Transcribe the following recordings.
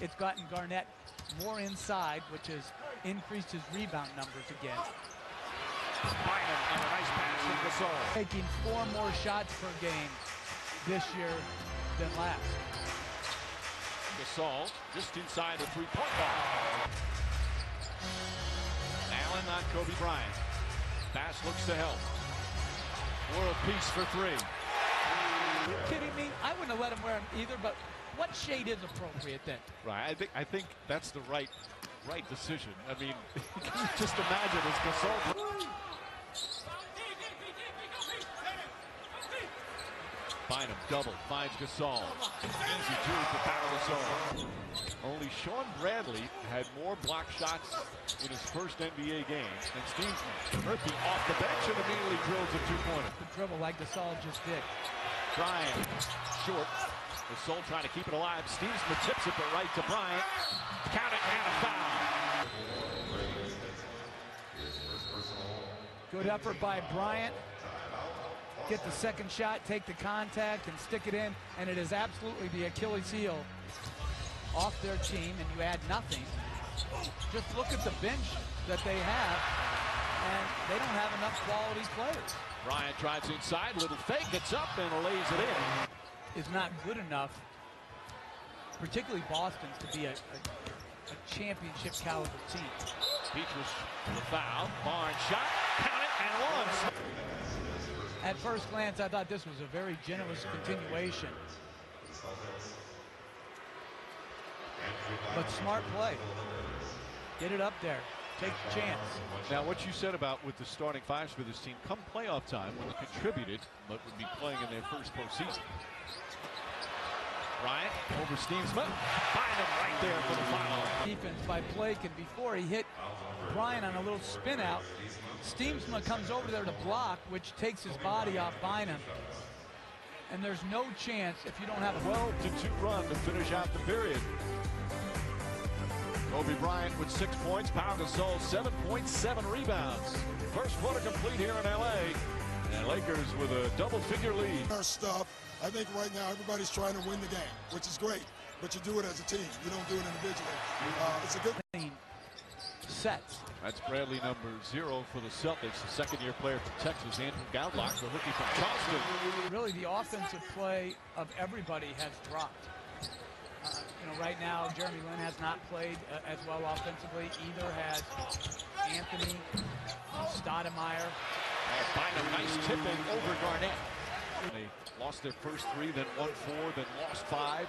it's gotten Garnett more inside, which has increased his rebound numbers again. Bynum and a nice pass from Gasol. Taking 4 more shots per game this year than last. Gasol just inside the three-point line. Allen on Kobe Bryant. Bass looks to help. World peace for 3. Are you kidding me? I wouldn't have let him wear them either, but what shade is appropriate then? Right, I think that's the right decision. I mean, just imagine as Gasol. Bynum double, finds Gasol. Easy two for Pau Gasol. Only Sean Bradley had more block shots in his first NBA game than Steensman. Murphy off the bench and immediately drills a two-pointer. The dribble like Gasol just did. Bryant, short. Gasol trying to keep it alive. Steensman tips it, but right to Bryant. Count it and a foul. Good effort by Bryant. Get the second shot, take the contact, and stick it in. And it is absolutely the Achilles heel off their team, and you add nothing. Just look at the bench that they have, and they don't have enough quality players. Bryant drives inside, little fake, gets up and lays it in. Is not good enough, particularly Boston's, to be a championship caliber team. Petrus the foul, Barnes shot, count it, and one. At first glance, I thought this was a very generous continuation. But smart play. Get it up there. Take the chance. Now, what you said about with the starting fives for this team, come playoff time, when they contributed, but would be playing in their first postseason. Bryant over Steensman. Bynum right there for the foul. Defense by Blake, and before he hit Bryant on a little spin out, Steensman comes over there to block, which takes his body off Bynum. And there's no chance if you don't have a 12-2 run to finish out the period. Kobe Bryant with 6 points. Pau Gasol 7.7 rebounds. First quarter complete here in LA. And Lakers with a double-figure lead. Our stuff. I think right now everybody's trying to win the game, which is great. But you do it as a team. You don't do it individually. It's a good sets. That's Bradley number 0 for the Celtics. The second-year player from Texas, Andrew Goudelock, the rookie from Charleston. Really, the offensive play of everybody has dropped. Right now, Jeremy Lin has not played as well offensively. Either has Anthony, Stoudemire. Bynum, nice tipping over Garnett. They lost their first 3, then won 4, then lost 5.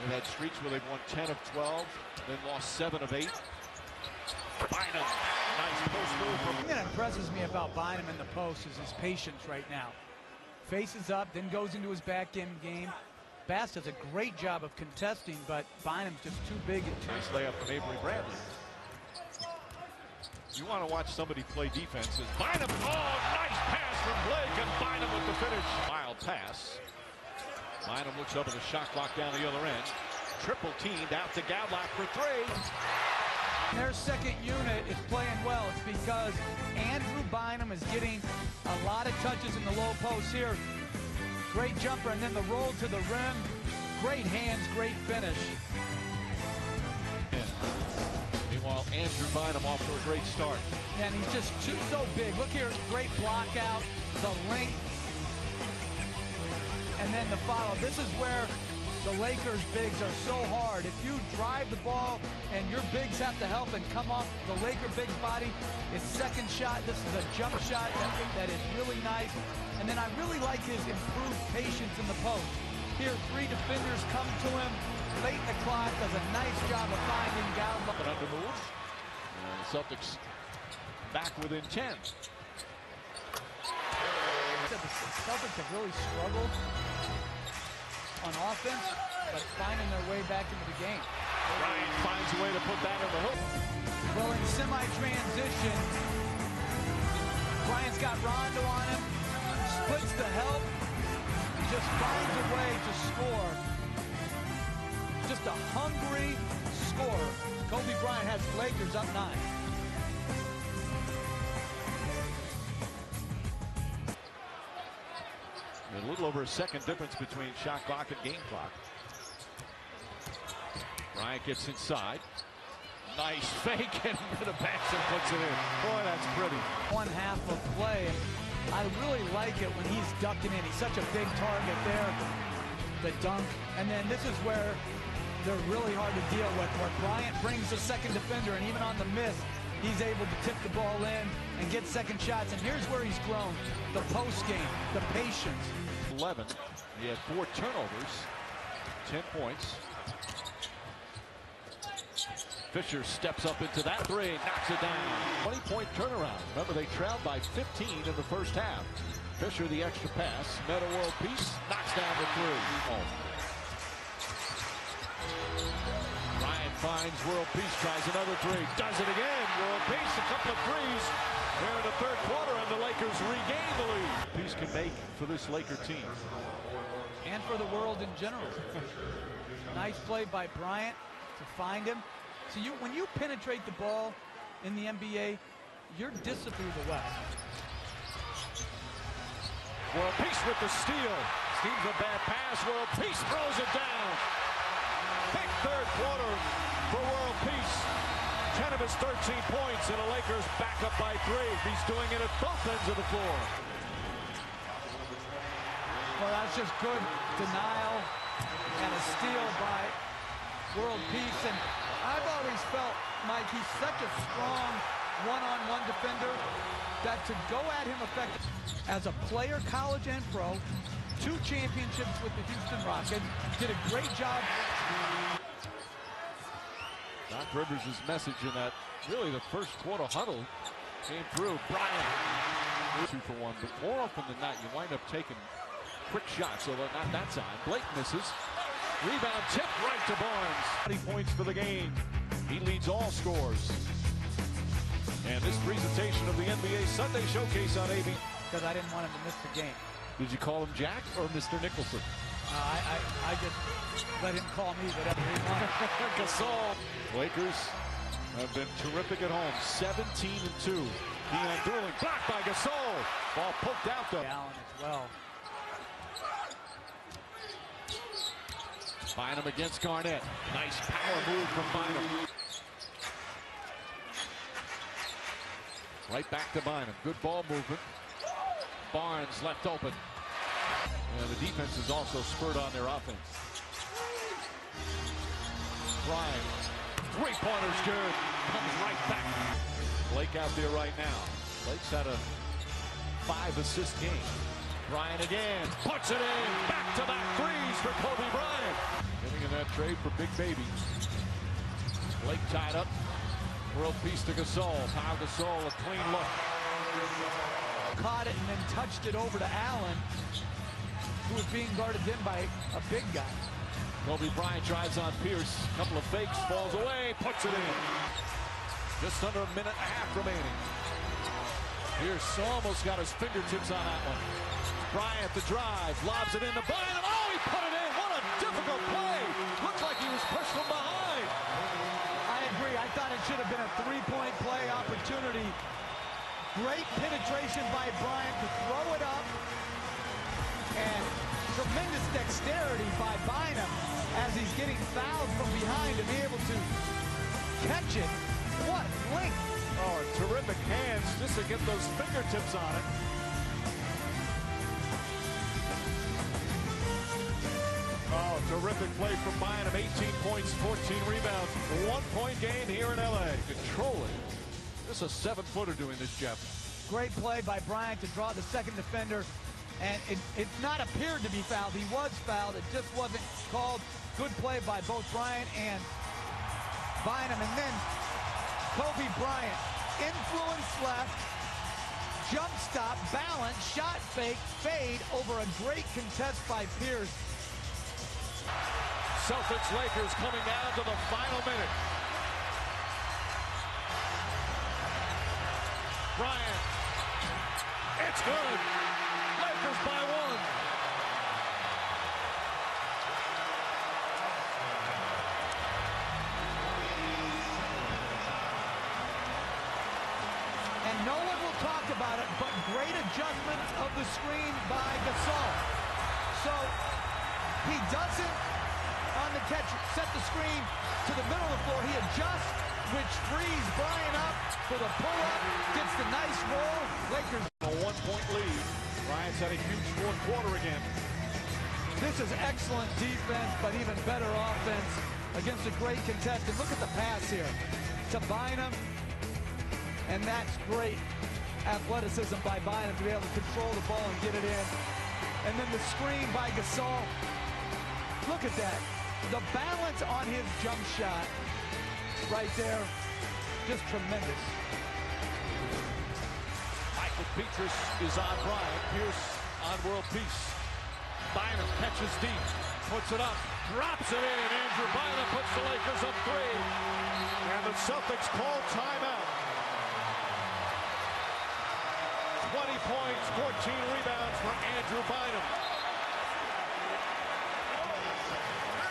They've had streaks where they've won 10 of 12, then lost 7 of 8. Bynum, nice post move. The thing that impresses me about Bynum in the post is his patience right now. Faces up, then goes into his back end game. Bass does a great job of contesting, but Bynum's just too big and too. Nice layup from Avery Bradley. You want to watch somebody play defense. Bynum, nice pass from Blake, and Bynum with the finish. Wild pass. Bynum looks up at the shot clock down the other end. Triple teamed out to Goudelock for 3. Their second unit is playing well. It's because Andrew Bynum is getting a lot of touches in the low post here. Great jumper, and then the roll to the rim. Great hands, great finish. Meanwhile, Andrew Bynum off to a great start. And he's just so big. Look here, great block out, the length, and then the follow. This is where the Lakers bigs are so hard. If you drive the ball and your bigs have to help and come off the Laker big's body, his second shot, this is a jump shot that is really nice. And then I really like his improved patience in the post. Here, 3 defenders come to him late in the clock, does a nice job of finding Goudelock. An under move. And the Celtics back within 10. The Celtics have really struggled on offense, but finding their way back into the game. Bryant finds a way to put that in the hook. Well, in semi-transition, Bryant's got Rondo on him, splits the help, he just finds a way to score. Just a hungry scorer. Kobe Bryant has Lakers up 9. A little over a second difference between shot clock and game clock. Bryant gets inside. Nice fake, and the backs and puts it in. Boy, that's pretty. One half of play. I really like it when he's ducking in. He's such a big target there. The dunk. And then this is where they're really hard to deal with, where Bryant brings the second defender, and even on the miss, he's able to tip the ball in and get second shots. And here's where he's grown. The post game, the patience. 11. He had 4 turnovers, 10 points. Fisher steps up into that three, knocks it down. 20-point turnaround. Remember, they trailed by 15 in the first half. Fisher, the extra pass, meta world peace, knocks down the three. Bryant finds world peace, tries another three, does it again. World peace, a couple of threes here in the third quarter, and the Lakers regain the lead. Peace can make for this Laker team. And for the world in general. Nice play by Bryant to find him. So when you penetrate the ball in the NBA, you're disciplined through the West. World Peace with the steal. Steals a bad pass. World Peace throws it down. Big third quarter for World Peace. 10 of his 13 points, and the Lakers back up by 3. He's doing it at both ends of the floor. Well, that's just good denial and a steal by World Peace. And I've always felt, Mike, he's such a strong one-on-one defender that to go at him effectively as a player, college and pro, 2 championships with the Houston Rockets, did a great job. Doc Rivers' message in that, really the first quarter huddle came through. Bryant, 2 for 1, but more often than not, you wind up taking quick shots, although not that time. Blake misses. Rebound tip right to Barnes. 20 points for the game. He leads all scores. And this presentation of the NBA Sunday Showcase on AB. Because I didn't want him to miss the game. Did you call him Jack or Mr. Nicholson? I just let him call me whatever he wanted. Gasol. Lakers have been terrific at home. 17-2. Keon Dooling blocked by Gasol. Ball poked out though. Allen as well. Bynum against Garnett. Nice power move from Bynum. Right back to Bynum. Good ball movement. Barnes left open. And the defense is also spurred on their offense. Bryant. Three-pointer's good. Comes right back. Blake out there right now. Blake's had a 5-assist game. Bryant again. Puts it in. Back-to-back threes for Kobe Bryant. Getting in that trade for Big Baby. Blake tied up. World Peace to Gasol. Pau Gasol, a clean look. Caught it and then touched it over to Allen, who was being guarded in by a big guy. Kobe Bryant drives on Pierce. Couple of fakes, falls away, puts it in. Just under a minute and a half remaining. Pierce almost got his fingertips on that one. Bryant the drive, lobs it into Bynum. Oh, he put it in. What a difficult play. Looks like he was pushed from behind. I agree. I thought it should have been a 3-point play opportunity. Great penetration by Bryant to throw it up. And tremendous dexterity by Bynum as he's getting fouled from behind to be able to catch it. What length. Oh, terrific hands just to get those fingertips on it. Oh, terrific play from Bynum. 18 points, 14 rebounds. 1-point game here in LA. Controlling. This is a 7-footer doing this, Jeff. Great play by Bryant to draw the second defender. And it's not appeared to be fouled. He was fouled. It just wasn't called. Good play by both Bryant and Bynum. And then Kobe Bryant, influence left, jump stop, balance, shot fake, fade over a great contest by Pierce. Celtics Lakers coming down to the final minute. Bryant. It's good. Lakers by 1. And no one will talk about it, but great adjustment of the screen by Gasol. So he doesn't, on the catch, set the screen, to the middle of the floor. He adjusts, which frees Bryant up for the pull-up. Gets the nice roll. Lakers a 1-point lead. Bryant's had a huge fourth quarter again. This is excellent defense, but even better offense against a great contestant. Look at the pass here to Bynum, and that's great athleticism by Bynum to be able to control the ball and get it in. And then the screen by Gasol. Look at that. The balance on his jump shot right there, just tremendous. Michael Petrus is on Bryant. Pierce on world peace. Bynum catches deep, puts it up, drops it in. Andrew Bynum puts the Lakers up 3. And the Celtics call timeout. 20 points, 14 rebounds for Andrew Bynum.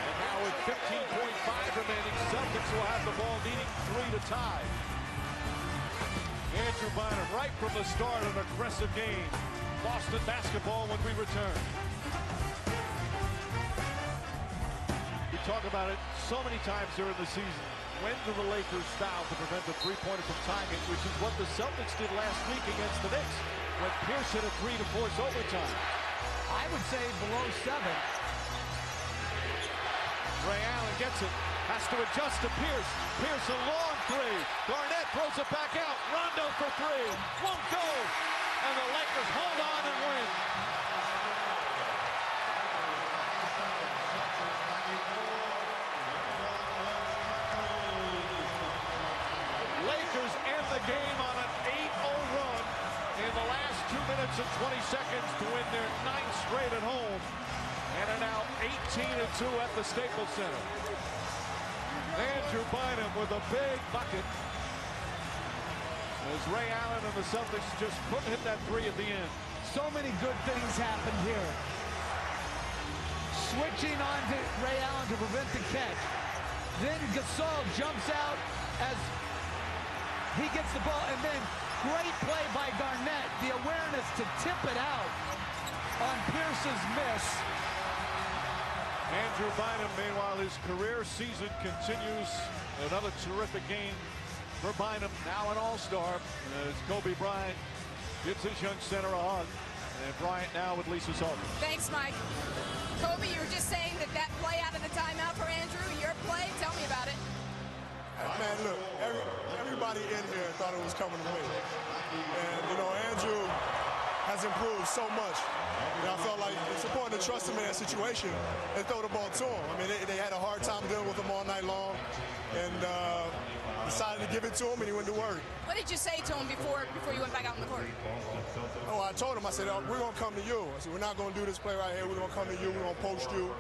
And now with 15.5 remaining, Celtics will have the ball needing 3 to tie. Andrew Bynum right from the start, an aggressive game. Boston basketball when we return. We talk about it so many times during the season. When do the Lakers foul to prevent the three-pointer from tying it, which is what the Celtics did last week against the Knicks, when Pierce hit a 3 to force overtime. I would say below 7. Ray Allen gets it, has to adjust to Pierce. Pierce a long 3. Garnett throws it back out. Rondo for 3. Won't go. And the Lakers hold on and win. Lakers end the game on an 8-0 run in the last 2 minutes and 20 seconds to win their 9th straight at home, and are now 18-2 at the Staples Center. Andrew Bynum with a big bucket as Ray Allen and the Celtics just couldn't hit that 3 at the end. So many good things happened here. Switching on to Ray Allen to prevent the catch. Then Gasol jumps out as he gets the ball, and then great play by Garnett. The awareness to tip it out on Pierce's miss. Andrew Bynum, meanwhile, his career season continues. Another terrific game for Bynum, now an all-star, as Kobe Bryant gives his young center a hug. And Bryant now with Lisa Salter. Thanks, Mike. Kobe, you were just saying that play out of the timeout for Andrew, your play, tell me about it. Man, look, everybody in here thought it was coming to win. And, you know, Andrew has improved so much. And I felt like it's important to trust him in that situation and throw the ball to him. I mean, they had a hard time dealing with him all night long, and decided to give it to him, and he went to work. What did you say to him before you went back out on the court? Oh, I told him, I said, we're going to come to you. I said, we're not going to do this play right here. We're going to come to you. We're going to post you.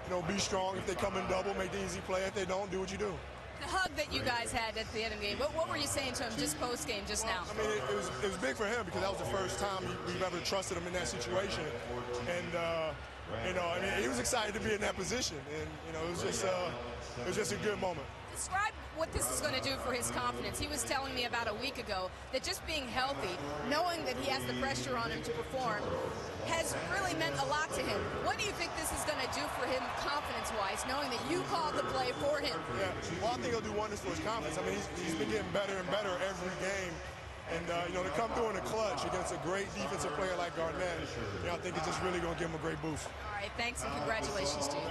You know, be strong. If they come in double, make the easy play. If they don't, do what you do. The hug that you guys had at the end of the game, what were you saying to him just post-game, just now? I mean, it was big for him because that was the first time we've ever trusted him in that situation. And, you know, I mean, he was excited to be in that position. And, you know, it was just a good moment. Describe what this is going to do for his confidence. He was telling me about a week ago that just being healthy, knowing that he has the pressure on him to perform, has really meant a lot to him. What do you think this is going to do for him confidence-wise, knowing that you called the play for him? Yeah, well, I think he'll do wonders for his confidence. I mean, he's been getting better and better every game. And, you know, to come through in the clutch against a great defensive player like Garnett, you know, I think it's just really going to give him a great boost. All right, thanks and congratulations to you.